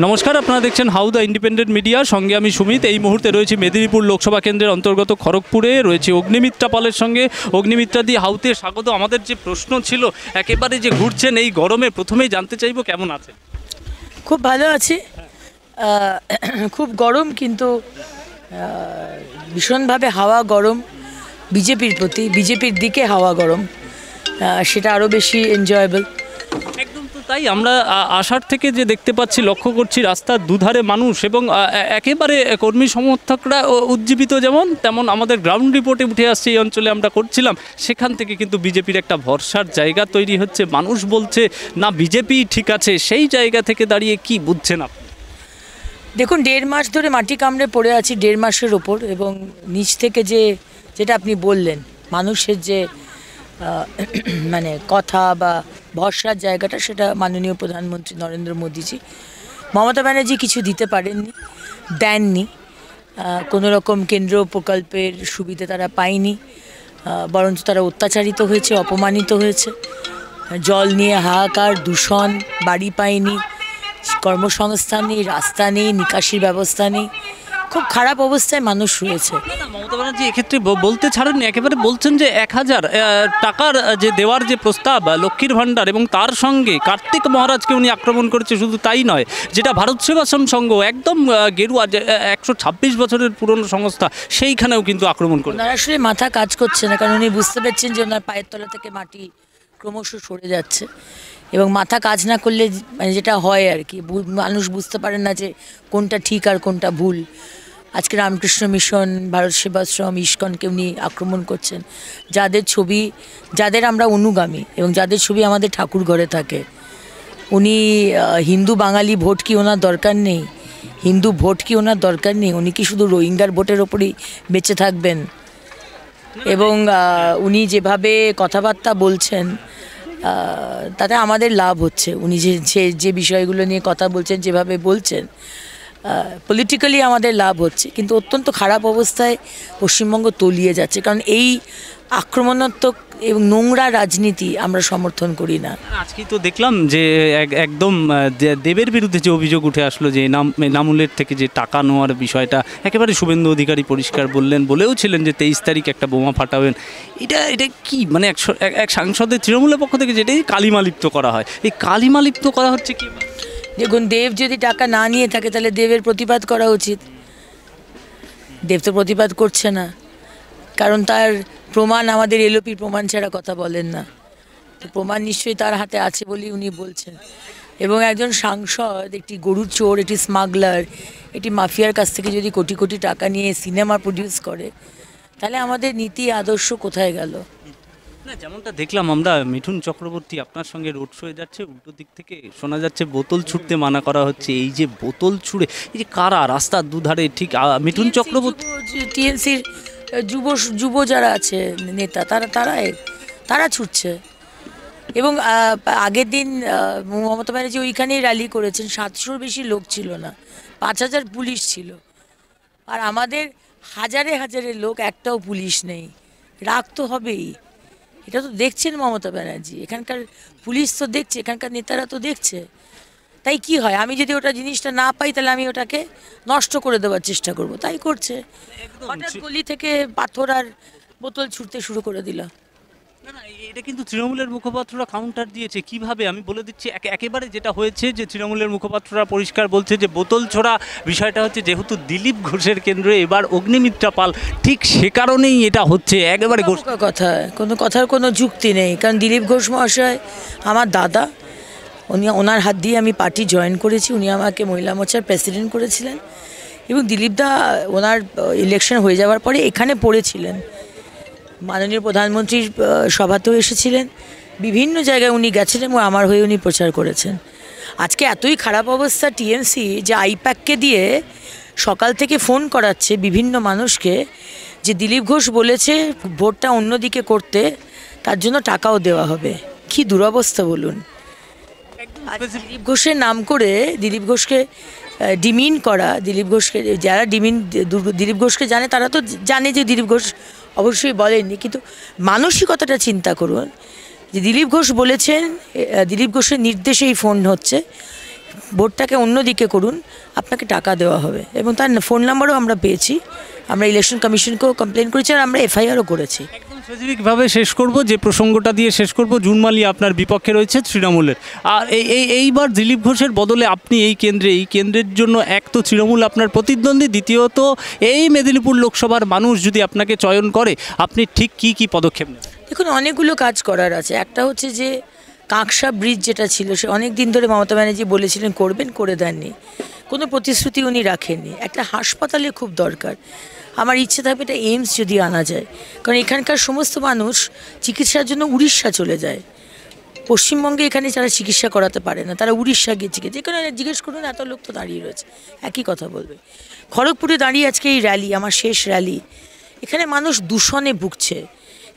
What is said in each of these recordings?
নমস্কার, আপনারা দেখছেন হাউ দ্য ইন্ডিপেন্ডেন্ট মিডিয়া। সঙ্গে আমি সুমিত। এই মুহূর্তে রয়েছে মেদিনীপুর লোকসভা কেন্দ্রের অন্তর্গত খড়গপুরে, রয়েছে অগ্নিমিত্রা পালের সঙ্গে। অগ্নিমিত্রা দি, হাউতে স্বাগত। আমাদের যে প্রশ্ন ছিল, একেবারে যে ঘুরছেন এই গরমে, প্রথমেই জানতে চাইবো কেমন আছে? খুব ভালো আছি। খুব গরম, কিন্তু ভীষণভাবে হাওয়া গরম। বিজেপির প্রতি, বিজেপির দিকে হাওয়া গরম, সেটা আরও বেশি এনজয়েবল। একদম তো তাই। আমরা আসার থেকে যে দেখতে পাচ্ছি, লক্ষ্য করছি রাস্তার দুধারে মানুষ এবং একেবারে কর্মী সমর্থকরা উজ্জীবিত, যেমন তেমন আমাদের গ্রাউন্ড রিপোর্টে উঠে আসছে। এই অঞ্চলে আমরা করছিলাম, সেখান থেকে কিন্তু বিজেপির একটা ভরসার জায়গা তৈরি হচ্ছে। মানুষ বলছে না, বিজেপি ঠিক আছে। সেই জায়গা থেকে দাঁড়িয়ে কি বুঝছেন আপনি? দেখুন, 1.5 মাস ধরে মাটি কামড়ে পড়ে আছি, 1.5 মাসের ওপর, এবং নিচ থেকে যেটা আপনি বললেন, মানুষের যে মানে কথা বা ভরসার জায়গাটা, সেটা মাননীয় প্রধানমন্ত্রী নরেন্দ্র মোদীজি, মমতা ব্যানার্জি কিছু দিতে পারেননি, দেননি। কোনো রকম কেন্দ্রীয় প্রকল্পের সুবিধা তারা পায়নি, বরঞ্চ তারা অত্যাচারিত হয়েছে, অপমানিত হয়েছে। জল নিয়ে হাহাকার, দূষণ, বাড়ি পায়নি, কর্মসংস্থান নেই, রাস্তা নেই, নিকাশির ব্যবস্থা নেই। খুব খারাপ অবস্থায় মানুষ রয়েছে। মমতা ব্যানার্জি এক্ষেত্রে বলতে ছাড়েননি, একেবারে বলছেন যে 1000 টাকার যে দেওয়ার যে প্রস্তাব, লক্ষ্মীর ভাণ্ডার, এবং তার সঙ্গে কার্তিক মহারাজকে উনি আক্রমণ করেছে। শুধু তাই নয়, যেটা ভারত সেবাশ্রম সংঘ, একদম গেরুয়া, 126 বছরের পুরনো সংস্থা, সেইখানেও কিন্তু আক্রমণ করে। ওনার আসলে মাথা কাজ করছে না, কারণ উনি বুঝতে পারছেন যে ওনার পায়ের তলা থেকে মাটি ক্রমশ সরে যাচ্ছে, এবং মাথা কাজ না করলে মানে যেটা হয় আর কি, মানুষ বুঝতে পারেন না যে কোনটা ঠিক আর কোনটা ভুল। আজকে রামকৃষ্ণ মিশন, ভারত সেবাশ্রম, ইস্কনকে উনি আক্রমণ করছেন, যাদের আমরা অনুগামী এবং যাদের ছবি আমাদের ঠাকুর ঘরে থাকে। উনি হিন্দু বাঙালি ভোট কি ওনার দরকার নেই? হিন্দু ভোট কি ওনার দরকার নেই? উনি কি শুধু রোহিঙ্গার ভোটের ওপরেই বেঁচে থাকবেন? এবং উনি যেভাবে কথাবার্তা বলছেন, তাতে আমাদের লাভ হচ্ছে। উনি যে বিষয়গুলো নিয়ে কথা বলছেন, যেভাবে বলছেন, পলিটিক্যালি আমাদের লাভ হচ্ছে, কিন্তু অত্যন্ত খারাপ অবস্থায় পশ্চিমবঙ্গ তলিয়ে যাচ্ছে। কারণ এই আক্রমণাত্মক এবং নোংরা রাজনীতি আমরা সমর্থন করি না। আজকেই তো দেখলাম যে একদম দেবের বিরুদ্ধে যে অভিযোগ উঠে আসলো, যে নামুলের থেকে যে টাকা নেওয়ার বিষয়টা, একেবারে শুভেন্দু অধিকারী পরিষ্কার বলেও ছিলেন যে 23 তারিখ একটা বোমা ফাটাবেন। এটা কি মানে এক সাংসদের তৃণমূলের পক্ষ থেকে যেটাই কালিমালিপ্ত করা হয়, এই কালিমালিপ্ত করা হচ্ছে কি? দেখুন, দেব যদি টাকা না নিয়ে থাকে, তাহলে দেবের প্রতিবাদ করা উচিত। দেব তো প্রতিবাদ করছে না, কারণ তার প্রমাণ, আমাদের এলওপির প্রমাণ ছাড়া কথা বলেন না। তো প্রমাণ নিশ্চয়ই তার হাতে আছে বলেই উনি বলছেন। এবং একজন সাংসদ একটি গরুর চোর, একটি স্মাগলার, একটি মাফিয়ার কাছ থেকে যদি কোটি কোটি টাকা নিয়ে সিনেমা প্রডিউস করে, তাহলে আমাদের নীতি আদর্শ কোথায় গেল? না, যেমনটা দেখলাম আমরা, মিঠুন চক্রবর্তী আপনার সঙ্গে রোড শোয়ে যাচ্ছে, উল্টো দিক থেকে শোনা যাচ্ছে বোতল ছুটতে মানা করা হচ্ছে। এই যে বোতল ছুঁড়ে, এই যে কারা রাস্তার দুধারে, ঠিক মিঠুন চক্রবর্তী, টিএমসির যুব যারা আছে নেতা, তারা ছুটছে। এবং আগের দিন মমতা ব্যানার্জি ওইখানেই র্যালি করেছেন, 700-র বেশি লোক ছিল না, 5000 পুলিশ ছিল। আর আমাদের হাজারে হাজারে লোক, একটাও পুলিশ নেই। রাগ তো হবেই। এটা তো দেখছেন মমতা ব্যানার্জি, এখানকার পুলিশ তো দেখছে, এখানকার নেতারা তো দেখছে। তাই কি হয়, আমি যদি ওটা জিনিসটা না পাই, তাহলে আমি ওটাকে নষ্ট করে দেওয়ার চেষ্টা করব। তাই করছে। হঠাৎ গলি থেকে পাথর আর বোতল ছুটতে শুরু করে দিল। না, এটা কিন্তু তৃণমূলের মুখপাত্ররা কাউন্টার দিয়েছে। কিভাবে আমি বলে দিচ্ছি। একেবারে যেটা হয়েছে, যে তৃণমূলের মুখপাত্ররা পরিষ্কার বলছে যে বোতল ছোড়া বিষয়টা হচ্ছে যেহেতু দিলীপ ঘোষের কেন্দ্রে এবার অগ্নিমিত্রা পাল, ঠিক সে কারণেই এটা হচ্ছে। একেবারে কথা, কোনো কথার কোনো যুক্তি নেই। কারণ দিলীপ ঘোষ মহাশয় আমার দাদা, ওনার হাত দিয়ে আমি পার্টি জয়েন করেছি। উনি আমাকে মহিলা মোর্চার প্রেসিডেন্ট করেছিলেন, এবং দিলীপদা ওনার ইলেকশন হয়ে যাওয়ার পরে এখানে পড়েছিলেন, মাননীয় প্রধানমন্ত্রীর সভাতেও এসেছিলেন, বিভিন্ন জায়গায় উনি গেছেন এবং আমার হয়ে উনি প্রচার করেছেন। আজকে এতই খারাপ অবস্থা টিএমসি, যে আইপ্যাককে দিয়ে সকাল থেকে ফোন করাচ্ছে বিভিন্ন মানুষকে, যে দিলীপ ঘোষ বলেছে ভোটটা অন্যদিকে করতে, তার জন্য টাকাও দেওয়া হবে। কি দুরবস্থা বলুন। দিলীপ ঘোষের নাম করে দিলীপ ঘোষকে ডিমিন করা, দিলীপ ঘোষকে যারা দিলীপ ঘোষকে জানে, তারা তো জানে যে দিলীপ ঘোষ অবশ্যই বলেননি, কিন্তু মানসিকতাটা চিন্তা করুন। যে দিলীপ ঘোষ বলেছেন, দিলীপ ঘোষের নির্দেশেই ফোন হচ্ছে, ভোটটাকে অন্যদিকে করুন, আপনাকে টাকা দেওয়া হবে। এবং তার ফোন নাম্বারও আমরা পেয়েছি, আমরা ইলেকশন কমিশনকেও কমপ্লেন করেছি, আর আমরা এফআইআরও করেছি। একদম স্পেসিফিকভাবে শেষ করব, যে প্রসঙ্গটা দিয়ে শেষ করব, জুন মালিয়া আপনার বিপক্ষে রয়েছে তৃণমূলের, আর এইবার দিলীপ ঘোষের বদলে আপনি এই কেন্দ্রের জন্য এক তো তৃণমূল আপনার প্রতিদ্বন্দ্বী, দ্বিতীয়ত এই মেদিনীপুর লোকসভার মানুষ যদি আপনাকে চয়ন করে, আপনি ঠিক কি পদক্ষেপ নেবেন? দেখুন, অনেকগুলো কাজ করার আছে। একটা হচ্ছে যে কাঁকসা ব্রিজ যেটা ছিল, সে অনেক দিন ধরে মমতা ব্যানার্জি বলেছিলেন করবেন, করে দেননি, কোনো প্রতিশ্রুতি উনি রাখেননি। একটা হাসপাতালে খুব দরকার, আমার ইচ্ছে থাকবে এটা এইমস যদি আনা যায়, কারণ এখানকার সমস্ত মানুষ চিকিৎসার জন্য উড়িষ্যা চলে যায়। পশ্চিমবঙ্গে এখানে যারা চিকিৎসা করাতে পারে না, তারা উড়িষ্যা গিয়ে চিকিৎসা, এখানে জিজ্ঞেস করুন, এত লোক তো দাঁড়িয়ে রয়েছে, একই কথা বলবে। খড়গপুরে দাঁড়িয়ে আজকে এই র্যালি, আমার শেষ র্যালি, এখানে মানুষ দূষণে ভুগছে।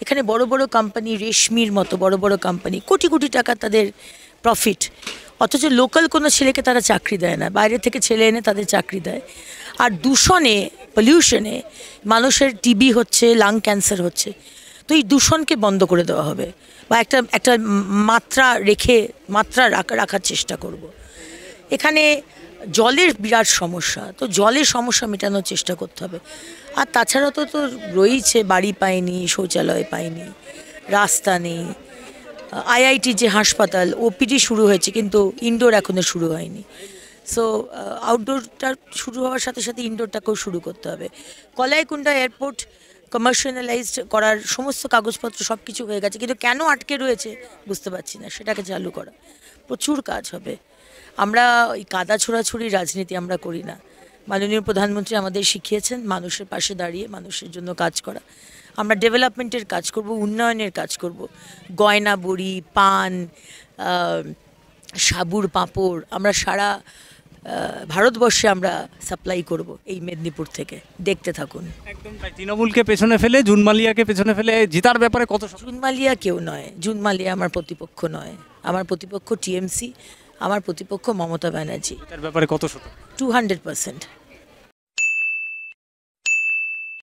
এখানে বড় বড় কোম্পানি, রেশমির মতো বড় বড় কোম্পানি, কোটি কোটি টাকা তাদের প্রফিট, অথচ লোকাল কোনো ছেলেকে তারা চাকরি দেয় না, বাইরে থেকে ছেলে এনে তাদের চাকরি দেয়। আর দূষণে, পলিউশনে মানুষের টিবি হচ্ছে, লাং ক্যান্সার হচ্ছে। তো এই দূষণকে বন্ধ করে দেওয়া হবে, বা একটা মাত্রা রাখার চেষ্টা করব। এখানে জলের বিরাট সমস্যা, তো জলের সমস্যা মেটানোর চেষ্টা করতে হবে। আর তাছাড়া তো রয়েছে, বাড়ি পাইনি, শৌচালয় পাইনি, রাস্তা নেই, আইআইটি যে হাসপাতাল, ওপিডি শুরু হয়েছে কিন্তু ইনডোর এখনও শুরু হয়নি। সো আউটডোরটা শুরু হওয়ার সাথে সাথে ইনডোরটাকেও শুরু করতে হবে। কলাইকুণ্ডা এয়ারপোর্ট কমার্শিয়ালাইজড করার সমস্ত কাগজপত্র সব কিছু হয়ে গেছে, কিন্তু কেন আটকে রয়েছে বুঝতে পারছি না, সেটাকে চালু করা। প্রচুর কাজ হবে। আমরা ওই কাদা ছোড়াছুড়ি রাজনীতি আমরা করি না। মাননীয় প্রধানমন্ত্রী আমাদের শিখিয়েছেন মানুষের পাশে দাঁড়িয়ে মানুষের জন্য কাজ করা। আমরা ডেভেলপমেন্টের কাজ করব, উন্নয়নের কাজ করব। গয়না বড়ি, পান, সাবুর পাঁপড় আমরা সারা ভারতবর্ষে আমরা সাপ্লাই করব এই মেদিনীপুর থেকে। দেখতে থাকুন। একদম তাই। তৃণমূলকে পেছনে ফেলে, জুন মালিয়াকে পেছনে ফেলে জেতার ব্যাপারে কত? জুন মালিয়া কেউ নয়, জুন মালিয়া আমার প্রতিপক্ষ নয়। আমার প্রতিপক্ষ টিএমসি, আমার প্রতিপক্ষ মমতা ব্যানার্জি। এটার ব্যাপারে কত? 200%।